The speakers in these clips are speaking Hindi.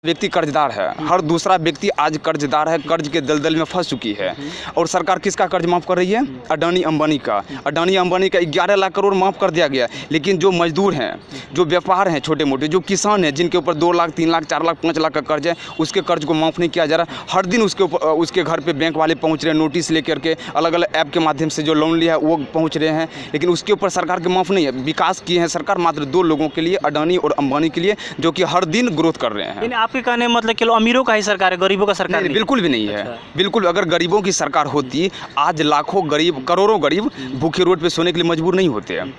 व्यक्ति कर्जदार है, हर दूसरा व्यक्ति आज कर्जदार है, कर्ज के दलदल में फंस चुकी है। और सरकार किसका कर्ज माफ़ कर रही है? अडानी अंबानी का। अडानी अंबानी का 11 लाख करोड़ माफ़ कर दिया गया। लेकिन जो मजदूर हैं, जो व्यापार हैं छोटे मोटे, जो किसान हैं जिनके ऊपर 2 लाख 3 लाख 4 लाख 5 लाख का कर्ज है, उसके कर्ज को माफ़ नहीं किया जा रहा। हर दिन उसके ऊपर उसके घर पर बैंक वाले पहुँच रहे हैं, नोटिस लेकर के अलग अलग ऐप के माध्यम से जो लोन लिया है वो पहुँच रहे हैं, लेकिन उसके ऊपर सरकार के माफ़ नहीं है। विकास किए हैं सरकार मात्र 2 लोगों के लिए, अडानी और अंबानी के लिए, जो कि हर दिन ग्रोथ कर रहे हैं। आपके कहने मतलब कि अमीरों का ही सरकार है, गरीबों का सरकार नहीं? बिल्कुल भी नहीं है। बिल्कुल, अगर गरीबों की सरकार होती, आज लाखों गरीब, करोड़ों गरीब भूखे रोड पे सोने के लिए मजबूर नहीं होते हैं।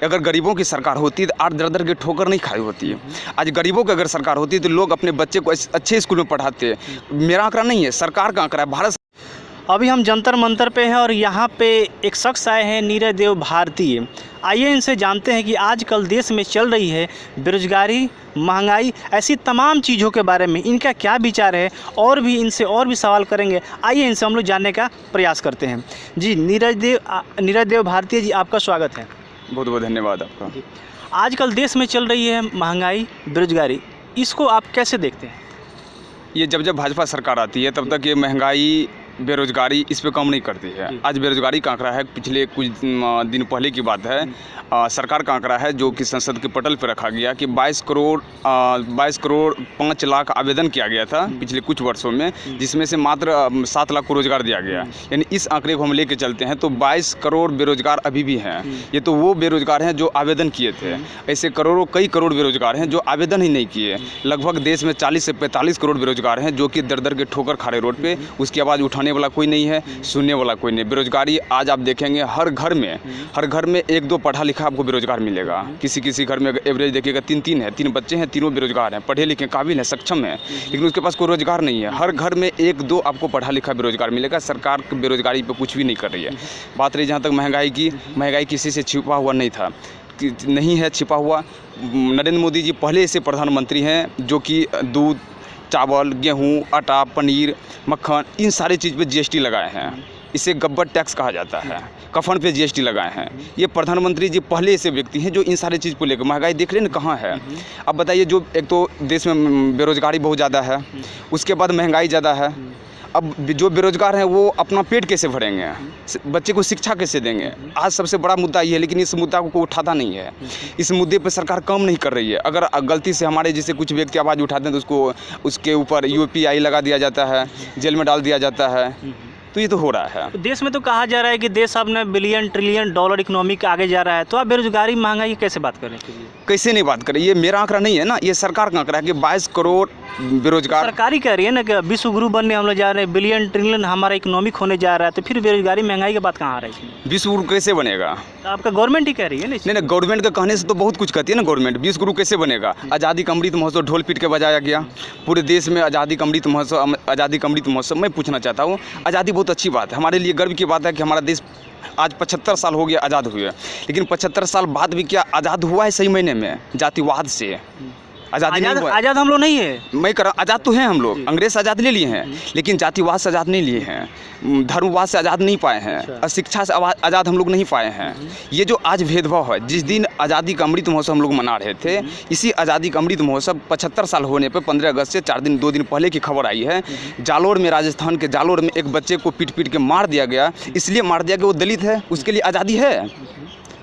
अगर गरीबों की सरकार होती तो आज दर-दर की ठोकर नहीं खाई होती है। आज गरीबों की अगर सरकार होती तो लोग अपने बच्चे को अच्छे स्कूल में पढ़ाते। मेरा आंकड़ा नहीं है, सरकार का आंकड़ा है। भारत अभी हम जंतर मंतर पे हैं और यहाँ पे एक शख्स आए हैं, नीरज देव भारती। आइए इनसे जानते हैं कि आजकल देश में चल रही है बेरोजगारी, महंगाई, ऐसी तमाम चीज़ों के बारे में इनका क्या विचार है, और भी इनसे और भी सवाल करेंगे। आइए इनसे हम लोग जानने का प्रयास करते हैं। जी नीरज देव भारती जी, आपका स्वागत है। बहुत बहुत धन्यवाद आपका। आजकल देश में चल रही है महंगाई, बेरोजगारी, इसको आप कैसे देखते हैं? ये जब भाजपा सरकार आती है तब तक ये महंगाई, बेरोजगारी इस पे कम नहीं करती है। आज बेरोजगारी का आंकड़ा है, पिछले कुछ दिन पहले की बात है, सरकार का आंकड़ा है जो कि संसद के पटल पर रखा गया कि 22 करोड़ 5 लाख आवेदन किया गया था पिछले कुछ वर्षों में, जिसमें से मात्र 7 लाख को रोजगार दिया गया। यानी इस आंकड़े को हम लेके चलते हैं तो 22 करोड़ बेरोजगार अभी भी हैं। ये तो वो बेरोजगार हैं जो आवेदन किए थे, ऐसे कई करोड़ बेरोजगार हैं जो आवेदन ही नहीं किए। लगभग देश में 40 से 45 करोड़ बेरोजगार हैं जो कि दर के ठोकर खा रहे रोड पे, उसकी आवाज़ उठाने वाला कोई नहीं है, सुनने वाला कोई नहीं। बेरोजगारी आज आप देखेंगे हर घर में 1-2 पढ़ा लिखा आपको बेरोजगार मिलेगा। किसी घर में एवरेज देखिएगा 3 है, 3 बच्चे हैं, तीनों बेरोजगार हैं, पढ़े लिखे काबिल हैं, सक्षम हैं, लेकिन उसके पास कोई रोजगार नहीं है। हर घर में 1-2 आपको पढ़ा लिखा बेरोजगार मिलेगा। सरकार बेरोजगारी पर कुछ भी नहीं कर रही है। बात रही जहाँ तक महंगाई किसी से छिपा हुआ नहीं है छिपा हुआ। नरेंद्र मोदी जी पहले ऐसे प्रधानमंत्री हैं जो कि दूध, चावल, गेहूं, आटा, पनीर, मक्खन, इन सारी चीज़ पे जीएसटी लगाए हैं। इसे गब्बर टैक्स कहा जाता है। कफन पे जीएसटी लगाए हैं। ये प्रधानमंत्री जी पहले ऐसे व्यक्ति हैं जो इन सारी चीज़ को लेकर, महंगाई देख रहे हैं ना कहाँ है। अब बताइए, जो एक तो देश में बेरोजगारी बहुत ज़्यादा है, उसके बाद महंगाई ज़्यादा है। अब जो बेरोजगार हैं वो अपना पेट कैसे भरेंगे, बच्चे को शिक्षा कैसे देंगे? आज सबसे बड़ा मुद्दा ये है, लेकिन इस मुद्दा को उठाता नहीं है। इस मुद्दे पर सरकार काम नहीं कर रही है। अगर गलती से हमारे जैसे कुछ व्यक्ति आवाज़ उठाते हैं तो उसके ऊपर यूपीआई लगा दिया जाता है, जेल में डाल दिया जाता है। तो ये तो हो रहा है। देश में तो कहा जा रहा है कि देश अब न बिलियन ट्रिलियन डॉलर इकोनॉमी के आगे जा रहा है, तो आप बेरोजगारी, महंगाई कैसे बात करें? कैसे नहीं बात करें? ये मेरा आंकड़ा नहीं है ना, ये सरकार का आंकड़ा है कि 22 करोड़ बेरोजगार। सरकारी कह रही है ना कि विश्व गुरु बनने हम लोग जा रहे हैं, बिलियन ट्रिलियन हमारा इकोनॉमिक होने जा रहा है, तो फिर बेरोजगारी, महंगाई की बात कहाँ आ रही है? विश्व गुरु कैसे बनेगा? तो आपका गवर्नमेंट ही कह रही है ना। नहीं, गवर्नमेंट का कहने से तो बहुत कुछ कहती है ना गवर्नमेंट। विश्व गुरु कैसे बनेगा? आज़ादी का अमृत महोत्सव ढोल पीट के बजाया गया पूरे देश में। आज़ादी का अमृत महोत्सव मैं पूछना चाहता हूँ, आज़ादी बहुत अच्छी बात है, हमारे लिए गर्व की बात है कि हमारा देश आज 75 साल हो गया आज़ाद हुए, लेकिन 75 साल बाद भी क्या आज़ाद हुआ है सही महीने में? जातिवाद से आज़ादी नहीं हुआ। आज़ाद हम लोग नहीं है। मैं कर आज़ाद तो हैं हम लोग, अंग्रेज आज़ाद ले लिए हैं, लेकिन जातिवाद से आज़ाद नहीं लिए हैं, धर्मवाद से आज़ाद नहीं पाए हैं, अशिक्षा से आज़ाद हम लोग नहीं पाए हैं। ये जो आज भेदभाव है, जिस दिन आज़ादी का अमृत महोत्सव हम लोग मना रहे थे, इसी आज़ादी का अमृत महोत्सव 75 साल होने पर 15 अगस्त से 2 दिन पहले की खबर आई है। जालोर में, राजस्थान के जालोर में एक बच्चे को पीट के मार दिया गया। इसलिए मार दिया गया वो दलित है, उसके लिए आज़ादी है?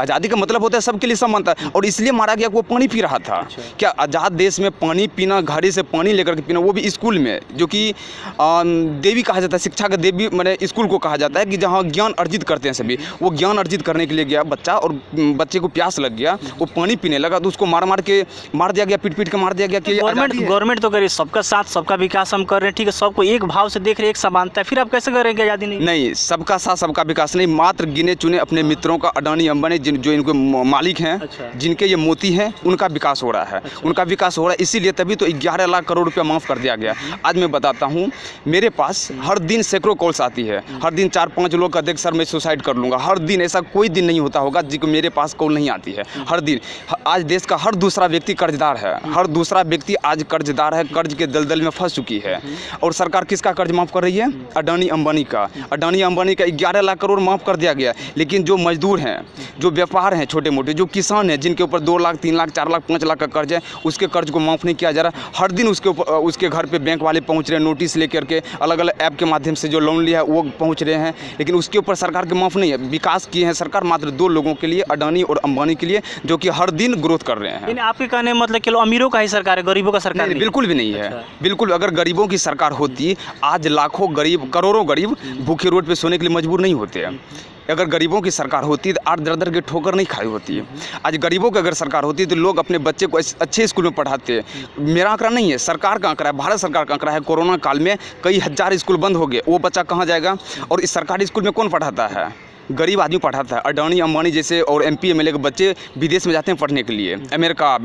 आज़ादी का मतलब होता है सबके लिए समानता, और इसलिए मारा गया कि वो पानी पी रहा था। क्या आज़ाद देश में पानी पीना, घड़े से पानी लेकर के पीना, वो भी स्कूल में, जो कि देवी कहा जाता है, शिक्षा का देवी मैंने स्कूल को कहा जाता है कि जहाँ ज्ञान अर्जित करते हैं सभी। वो ज्ञान अर्जित करने के लिए गया बच्चा, और बच्चे को प्यास लग गया, वो पानी पीने लगा तो उसको मार दिया गया, पीट के मार दिया गया। कि गवर्नमेंट तो करे सबका साथ सबका विकास हम कर रहे हैं, ठीक है, सबको एक भाव से देख रहे, एक समानता है, फिर आप कैसे करेंगे आज़ादी? नहीं, सबका साथ सबका विकास नहीं, मात्र गिने चुने अपने मित्रों का, अडानी अंबानी जो इनको मालिक हैं, जिनके ये मोती हैं, उनका विकास हो रहा है। उनका विकास हो रहा है, इसीलिए तभी तो 11 लाख करोड़ रुपया माफ़ कर दिया गया। आज मैं बताता हूँ, मेरे पास हर दिन सैकड़ों कॉल्स आती है, हर दिन 4-5 लोग कहते हैं सर मैं सुसाइड कर लूँगा। हर दिन, ऐसा कोई दिन नहीं होता होगा जिसको मेरे पास कॉल नहीं आती है। हर दिन। आज देश का हर दूसरा व्यक्ति कर्जदार है, हर दूसरा व्यक्ति आज कर्जदार है, कर्ज के दलदल में फंस चुकी है। और सरकार किसका कर्ज माफ़ कर रही है? अडानी अंबानी का। अडानी अंबानी का 11 लाख करोड़ माफ़ कर दिया गया। लेकिन जो मजदूर हैं, जो व्यापार हैं छोटे मोटे, जो किसान हैं जिनके ऊपर 2 लाख 3 लाख 4 लाख 5 लाख का कर्ज है, उसके कर्ज को माफ़ नहीं किया जा रहा। हर दिन उसके ऊपर उसके घर पे बैंक वाले पहुंच रहे हैं, नोटिस लेकर के अलग अलग ऐप के माध्यम से जो लोन लिया है वो पहुंच रहे हैं, लेकिन उसके ऊपर सरकार के माफ़ नहीं है। विकास किए हैं सरकार मात्र 2 लोगों के लिए, अडानी और अंबानी के लिए, जो कि हर दिन ग्रोथ कर रहे हैं। यानी आपके कहने मतलब कि अमीरों का ही सरकार है, गरीबों का सरकार नहीं, नहीं? बिल्कुल भी नहीं है। अच्छा। बिल्कुल, अगर गरीबों की सरकार होती, आज लाखों गरीब, करोड़ों गरीब भूखे रोड पे सोने के लिए मजबूर नहीं होते हैं। अगर गरीबों की सरकार होती तो 8 दर की ठोकर नहीं खाई होती है। आज गरीबों की अगर सरकार होती तो लोग अपने बच्चे को अच्छे स्कूल में पढ़ाते हैं। मेरा आंकड़ा नहीं है, सरकार का आंकड़ा है, भारत सरकार का आंकड़ा है। कोरोना काल में कई हज़ार स्कूल बंद हो गए, वो बच्चा कहाँ जाएगा? और इस सरकारी स्कूल में कौन पढ़ाता है? गरीब आदमी पढ़ाता है। अडानी अंबानी जैसे और MP MLA के बच्चे विदेश में जाते हैं पढ़ने के लिए, अमेरिका,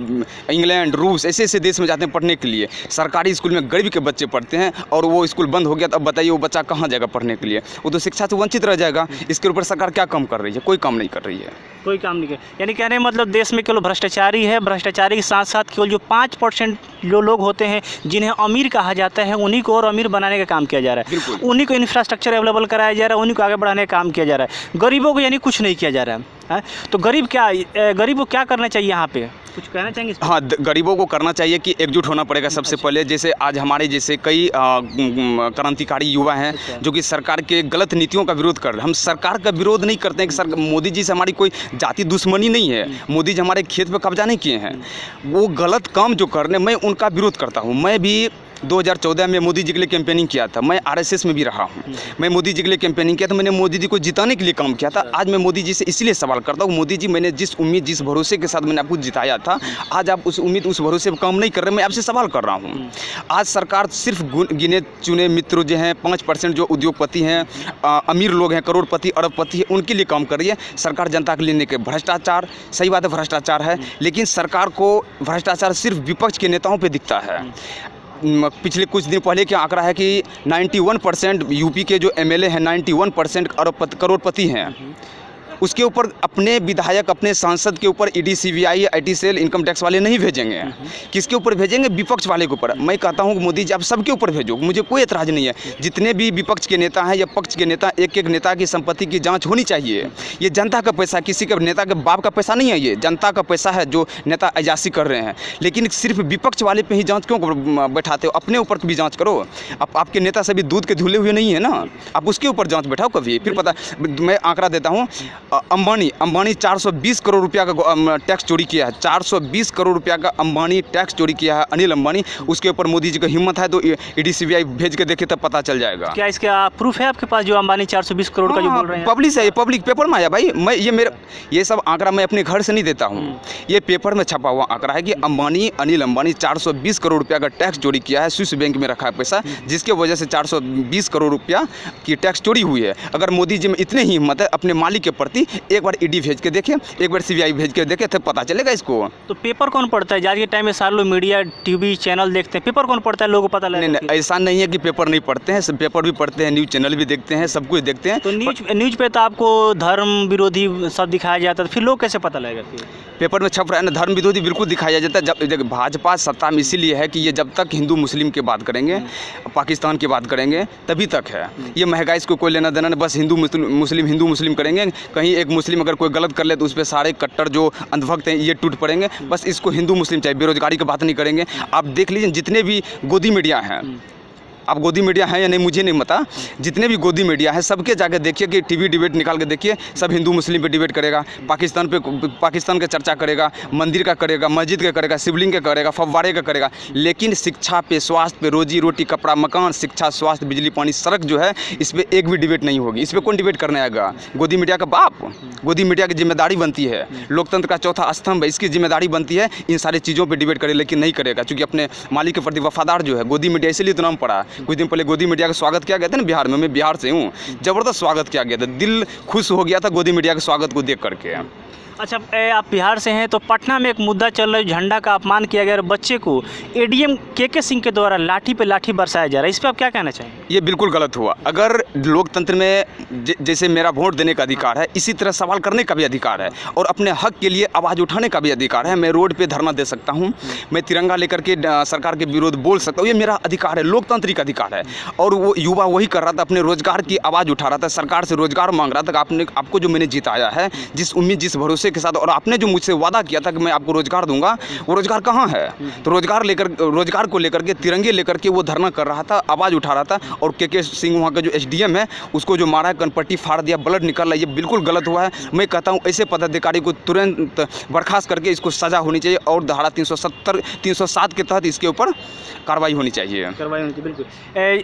इंग्लैंड, रूस, ऐसे ऐसे देश में जाते हैं पढ़ने के लिए। सरकारी स्कूल में गरीब के बच्चे पढ़ते हैं और वो स्कूल बंद हो गया, तो अब बताइए वो बच्चा कहाँ जाएगा पढ़ने के लिए? वो तो शिक्षा से वंचित रह जाएगा। इसके ऊपर सरकार क्या काम कर रही है? कोई काम नहीं कर रही है। कोई काम नहीं कर, यानी कहने मतलब देश में केवल भ्रष्टाचारी है, भ्रष्टाचारी के साथ साथ केवल जो 5% जो लोग होते हैं जिन्हें अमीर कहा जाता है, उन्हीं को और अमीर बनाने का काम किया जा रहा है। उन्हीं को इंफ्रास्ट्रक्चर अवेलेबल कराया जा रहा है, उन्हीं को आगे बढ़ाने का काम किया जा रहा है। गरीबों को यानी कुछ नहीं किया जा रहा है। तो गरीब को क्या करना चाहिए यहाँ पे? कुछ कहना चाहेंगे इस पर? हाँ, गरीबों को करना चाहिए कि एकजुट होना पड़ेगा सबसे पहले। जैसे आज हमारे जैसे कई क्रांतिकारी युवा हैं जो कि सरकार के गलत नीतियों का विरोध कर रहे हैं। हम सरकार का विरोध नहीं करते हैं कि मोदी जी से हमारी कोई जाति दुश्मनी नहीं है। मोदी जी हमारे खेत पे कब्जा नहीं किए हैं। वो गलत काम जो कर रहे हैं, मैं उनका विरोध करता हूँ। मैं भी 2014 में मोदी जी के लिए कैंपेनिंग किया था। मैं RSS में भी रहा हूँ। मैं मोदी जी के लिए कैंपेनिंग किया था। मैंने मोदी जी को जिताने के लिए काम किया था। आज मैं मोदी जी से इसलिए सवाल करता हूँ, मोदी जी, मैंने जिस उम्मीद, जिस भरोसे के साथ मैंने आपको जिताया था, आज आप उस उम्मीद, उस भरोसे पर काम नहीं कर रहे। मैं आपसे सवाल कर रहा हूँ। आज सरकार सिर्फ गिने चुने मित्र जो हैं, 5% जो उद्योगपति हैं, अमीर लोग हैं, करोड़पति, अरबपति हैं, उनके लिए काम कर रही है। सरकार जनता के लिए नहीं। भ्रष्टाचार, सही बात है, भ्रष्टाचार है, लेकिन सरकार को भ्रष्टाचार सिर्फ विपक्ष के नेताओं पर दिखता है। पिछले कुछ दिन पहले क्या आंकड़ा है कि 91% यूपी के जो MLA हैं, 91% करोड़पति हैं। उसके ऊपर अपने विधायक, अपने सांसद के ऊपर ED, CBI, IT cell, income tax वाले नहीं भेजेंगे। किसके ऊपर भेजेंगे? विपक्ष वाले के ऊपर। मैं कहता हूँ मोदी जी आप सबके ऊपर भेजो, मुझे कोई एतराज़ नहीं है। जितने भी विपक्ष के नेता हैं या पक्ष के नेता, एक एक नेता की संपत्ति की जांच होनी चाहिए। ये जनता का पैसा, किसी के नेता के बाप का पैसा नहीं है, ये जनता का पैसा है जो नेता अयाशी कर रहे हैं। लेकिन सिर्फ विपक्ष वाले पे ही जाँच क्यों बैठाते हो? अपने ऊपर भी जाँच करो। आपके नेता सभी दूध के धुले हुए नहीं है ना, आप उसके ऊपर जाँच बैठाओ कभी, फिर पता। मैं आंकड़ा देता हूँ, अंबानी 420 करोड़ रुपया का टैक्स चोरी किया है। 420 करोड़ रुपया का अंबानी टैक्स चोरी किया है, अनिल अंबानी। उसके ऊपर मोदी जी को हिम्मत है तो ED, CBI भेज के देखे तब पता चल जाएगा। क्या इसका प्रूफ है आपके पास जो अंबानी 420 करोड़ का जो बोल रहे हैं? पब्लिश है, ये पब्लिक पेपर में आया भाई। ये सब आंकड़ा मैं अपने घर से नहीं देता हूँ, ये पेपर में छपा हुआ आंकड़ा है कि अनिल अंबानी 420 करोड़ रुपया का टैक्स चोरी किया है। स्विस बैंक में रखा है पैसा, जिसके वजह से 420 करोड़ रुपया की टैक्स चोरी हुई है। अगर मोदी जी में इतने ही हिम्मत है अपने मालिक के प्रति, एक बार ED भेज के देखें, एक बार CBI भेज के देखें, तब पता चलेगा इसको। तो पेपर कौन पढ़ता है? आज के टाइम में सारे लोग मीडिया, TV चैनल देखते हैं, पेपर कौन पढ़ता है? लोगों को पता लगता है? नहीं, ऐसा नहीं है कि पेपर नहीं पढ़ते हैं, सब पेपर भी पढ़ते हैं, न्यूज़ चैनल भी देखते हैं, सब कुछ देखते हैं। तो न्यूज़ पे तो आपको धर्म विरोधी सब दिखाया जाता है, फिर लोग कैसे पता लगेगा? फिर पेपर में छप रहा है ना, धर्म विरोधी बिल्कुल दिखाया जाता है। जब भाजपा सत्ता में इसीलिए है कि ये जब तक हिंदू मुस्लिम की बात करेंगे, पाकिस्तान की बात करेंगे, तभी तक है। ये महंगाई इसको कोई लेना देना नहीं, बस हिंदू मुस्लिम करेंगे। कहीं एक मुस्लिम अगर कोई गलत कर ले तो उस पर सारे कट्टर जो अंधभक्त हैं ये टूट पड़ेंगे। बस इसको हिंदू मुस्लिम चाहिए, बेरोजगारी की बात नहीं करेंगे। आप देख लीजिए जितने भी गोदी मीडिया हैं, आप गोदी मीडिया है या नहीं मुझे नहीं पता, जितने भी गोदी मीडिया है सबके जाकर देखिए कि TV डिबेट निकाल के देखिए, सब हिंदू मुस्लिम पे डिबेट करेगा, पाकिस्तान का चर्चा करेगा, मंदिर का करेगा, मस्जिद का करेगा, शिवलिंग का करेगा, फव्वारे का करेगा, लेकिन शिक्षा पे, स्वास्थ्य पे, रोजी रोटी, कपड़ा, मकान, शिक्षा, स्वास्थ्य, बिजली, पानी, सड़क जो है, इस पर एक भी डिबेट नहीं होगी। इस पर कौन डिबेट करने आएगा? गोदी मीडिया का बाप। गोदी मीडिया की जिम्मेदारी बनती है, लोकतंत्र का चौथा स्तंभ है, इसकी जिम्मेदारी बनती है इन सारी चीज़ों पर डिबेट करे, लेकिन नहीं करेगा क्योंकि अपने मालिक के प्रति वफादार जो है गोदी मीडिया, इसलिए तो नाम पड़ा। कुछ दिन पहले गोदी मीडिया का स्वागत किया गया था ना बिहार में, मैं बिहार से हूँ, ज़बरदस्त स्वागत किया गया था, दिल खुश हो गया था गोदी मीडिया के स्वागत को देख करके। अच्छा, आप बिहार से हैं तो पटना में एक मुद्दा चल रहा है, झंडा का अपमान किया गया, बच्चे को ADM KK सिंह के द्वारा लाठी पे लाठी बरसाया जा रहा है, इस पर आप क्या कहना चाहेंगे? ये बिल्कुल गलत हुआ। अगर लोकतंत्र में जैसे मेरा वोट देने का अधिकार है, इसी तरह सवाल करने का भी अधिकार है और अपने हक के लिए आवाज़ उठाने का भी अधिकार है। मैं रोड पे धरना दे सकता हूँ, मैं तिरंगा लेकर के सरकार के विरोध बोल सकता हूँ, ये मेरा अधिकार है, लोकतांत्रिक अधिकार है। और वो युवा वही कर रहा था, अपने रोजगार की आवाज़ उठा रहा था, सरकार से रोजगार मांग रहा था। आपको जो मैंने जिताया है, जिस उम्मीद, जिस भरोसे भरोसे के साथ, और आपने जो मुझसे वादा किया था कि मैं आपको रोजगार दूंगा, वो रोजगार कहाँ है? तो रोजगार को लेकर के तिरंगे लेकर के वो धरना कर रहा था, आवाज़ उठा रहा था, और के सिंह वहाँ का जो SDM है उसको जो मारा है, कनपट्टी फाड़ दिया, ब्लड निकल रहा है, ये बिल्कुल गलत हुआ है। मैं कहता हूँ ऐसे पदाधिकारी को तुरंत बर्खास्त करके इसको सज़ा होनी चाहिए, और धारा 307 के तहत इसके ऊपर कार्रवाई होनी चाहिए। बिल्कुल।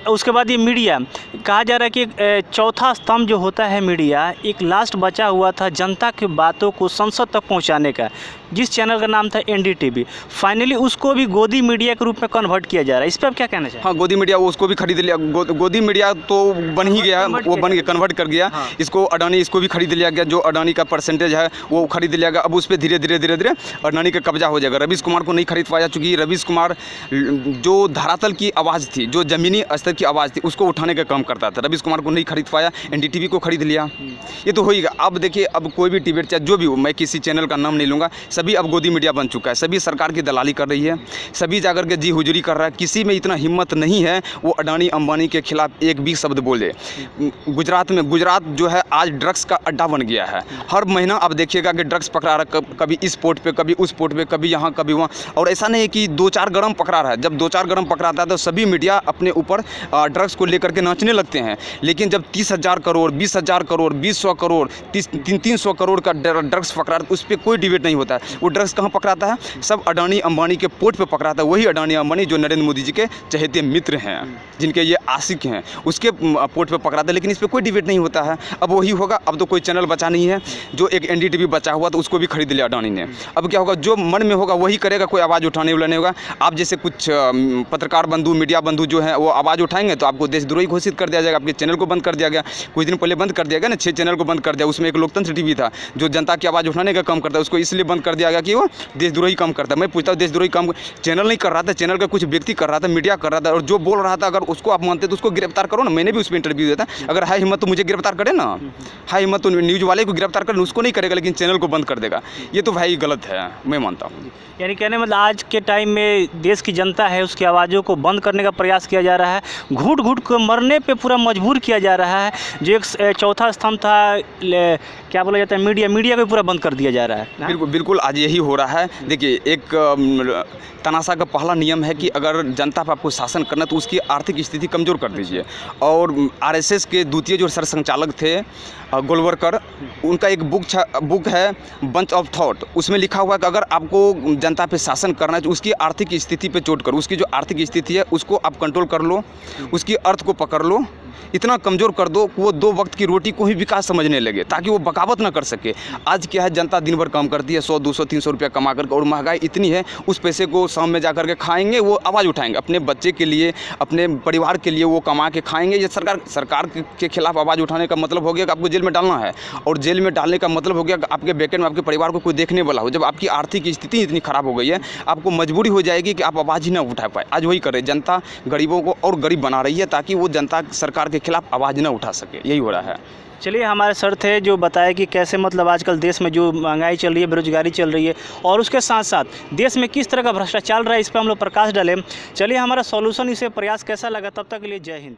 उसके बाद ये मीडिया, कहा जा रहा है कि चौथा स्तंभ जो होता है मीडिया, एक लास्ट बचा हुआ था जनता की बातों को संसद तक पहुंचाने का, जिस चैनल का नाम था NDTV, फाइनली उसको भी गोदी मीडिया के रूप में कन्वर्ट किया जा रहा है। इस पर आप क्या कहना चाहिए? हाँ, गोदी मीडिया वो उसको भी खरीद लिया। गोदी मीडिया तो बन ही गया, वो बन के कन्वर्ट कर गया। हाँ। इसको अडानी, इसको भी खरीद लिया गया, जो अडानी का परसेंटेज है वो खरीद लिया गया। अब उस पर धीरे धीरे अडानी का कब्जा हो जाएगा। रवीश कुमार को नहीं खरीद पाया, चूँकि रवीश कुमार जो धरातल की आवाज़ थी, जो ज़मीनी स्तर की आवाज़ थी, उसको उठाने का काम करता था। रवीश कुमार को नहीं खरीद पाया, NDTV को खरीद लिया। ये तो हो ही गया। अब देखिए, अब कोई भी टीवी चाहे जो भी हो, मैं किसी चैनल का नाम नहीं लूँगा, सभी अब गोदी मीडिया बन चुका है। सभी सरकार की दलाली कर रही है, सभी जाकर के जी हुजूरी कर रहा है। किसी में इतना हिम्मत नहीं है वो अडानी अंबानी के खिलाफ एक भी शब्द बोले। गुजरात जो है आज ड्रग्स का अड्डा बन गया है। हर महीना आप देखिएगा कि ड्रग्स पकड़ा रहा है, कभी इस पोर्ट पे, कभी उस पोर्ट पे, कभी यहाँ कभी वहाँ। और ऐसा नहीं है कि 2-4 ग्राम पकड़ा रहा है। जब 2-4 ग्राम पकड़ाता है तो सभी मीडिया अपने ऊपर ड्रग्स को लेकर के नाचने लगते हैं। लेकिन जब 30,000 करोड़, 20,000 करोड़, 200 करोड़, 300 करोड़ का ड्रग्स पकड़ा रहा है, उस पर कोई डिबेट नहीं होता है। वो ड्रग्स कहाँ पकड़ाता है? सब अडानी अंबानी के पोर्ट पे पकड़ाता है। वही अडानी अंबानी जो नरेंद्र मोदी जी के चहेते मित्र हैं, जिनके ये आशिक हैं, उसके पोर्ट पे पकड़ाता है। लेकिन इस पर कोई डिबेट नहीं होता है। अब वही होगा। अब तो कोई चैनल बचा नहीं है। जो एक NDTV बचा हुआ तो उसको भी खरीद लिया अडानी ने। अब क्या होगा? जो मन में होगा वही करेगा, कोई आवाज़ उठाने वाला नहीं होगा। आप जैसे कुछ पत्रकार बंधु, मीडिया बंधु जो हैं, वो आवाज़ उठाएंगे तो आपको देशद्रोही घोषित कर दिया जाएगा। आपके चैनल को बंद कर दिया गया, कुछ दिन पहले बंद कर दिया गया ना, 6 चैनल को बंद कर दिया। उसमें एक लोकतंत्र TV था जो जनता की आवाज़ उठाने का काम करता है, उसको इसलिए बंद कर दिया गया कि वो देशद्रोही काम करता है। मैं पूछता हूँ, देशद्रोही काम चैनल नहीं कर रहा था, चैनल का कुछ व्यक्ति कर रहा था, मीडिया कर रहा था, और जो बोल रहा था अगर उसको आप मानते तो उसको गिरफ्तार करो ना। मैंने भी उसमें इंटरव्यू दिया था। अगर है हिम्मत तो मुझे गिरफ्तार करे ना, है हिम्मत तो न्यूज़ वाले को गिरफ्तार करे, उसको नहीं करेगा, लेकिन चैनल को बंद कर देगा। ये तो भाई गलत है, मैं मानता हूँ। यानी कहने मतलब आज के टाइम में देश की जनता है, उसकी आवाज़ों को बंद करने का प्रयास किया जा रहा है, घुट घुट को मरने पे पूरा मजबूर किया जा रहा है। जो एक चौथा स्तंभ था, क्या बोला जाता है, मीडिया को पूरा बंद कर दिया जा रहा है। बिल्कुल आज यही हो रहा है। देखिए, एक तनाशा का पहला नियम है कि अगर जनता पर आपको शासन करना तो उसकी आर्थिक स्थिति कमज़ोर कर दीजिए। और RSS के द्वितीय जो सरसंचालक थे गोलवलकर, उनका एक बुक है बंच ऑफ थॉट। उसमें लिखा हुआ है कि अगर आपको जनता पे शासन करना है तो उसकी आर्थिक स्थिति पे चोट करो। उसकी जो आर्थिक स्थिति है उसको आप कंट्रोल कर लो, उसकी अर्थ को पकड़ लो, इतना कमज़ोर कर दो कि वो 2 वक्त की रोटी को ही विकास समझने लगे, ताकि वो बगावत ना कर सके। आज क्या है, जनता दिन भर काम करती है, 100, 200, 300 रुपया कमा करके, और महंगाई इतनी है, उस पैसे को शाम में जा कर के खाएंगे, वो आवाज़ उठाएंगे अपने बच्चे के लिए, अपने परिवार के लिए, वो कमा के खाएंगे। ये सरकार के खिलाफ आवाज़ उठाने का मतलब हो गया कि आपको जेल में डालना है, और जेल में डालने का मतलब हो गया कि आपके बैकेट में आपके परिवार को कोई देखने वाला हो। जब आपकी आर्थिक स्थिति इतनी खराब हो गई है, आपको मजबूरी हो जाएगी कि आप आवाज़ ही ना उठा पाए। आज वही कर रहे, जनता गरीबों को और गरीब बना रही है, ताकि वो जनता सरकार के खिलाफ आवाज़ ना उठा सके। यही हो रहा है। चलिए, हमारे सर थे जो बताया कि कैसे मतलब आजकल देश में जो महंगाई चल रही है, बेरोजगारी चल रही है, और उसके साथ साथ देश में किस तरह का भ्रष्टाचार चल रहा है, इस पर हम लोग प्रकाश डालें। चलिए, हमारा सॉल्यूशन इसे प्रयास कैसा लगा, तब तक के लिए जय हिंद।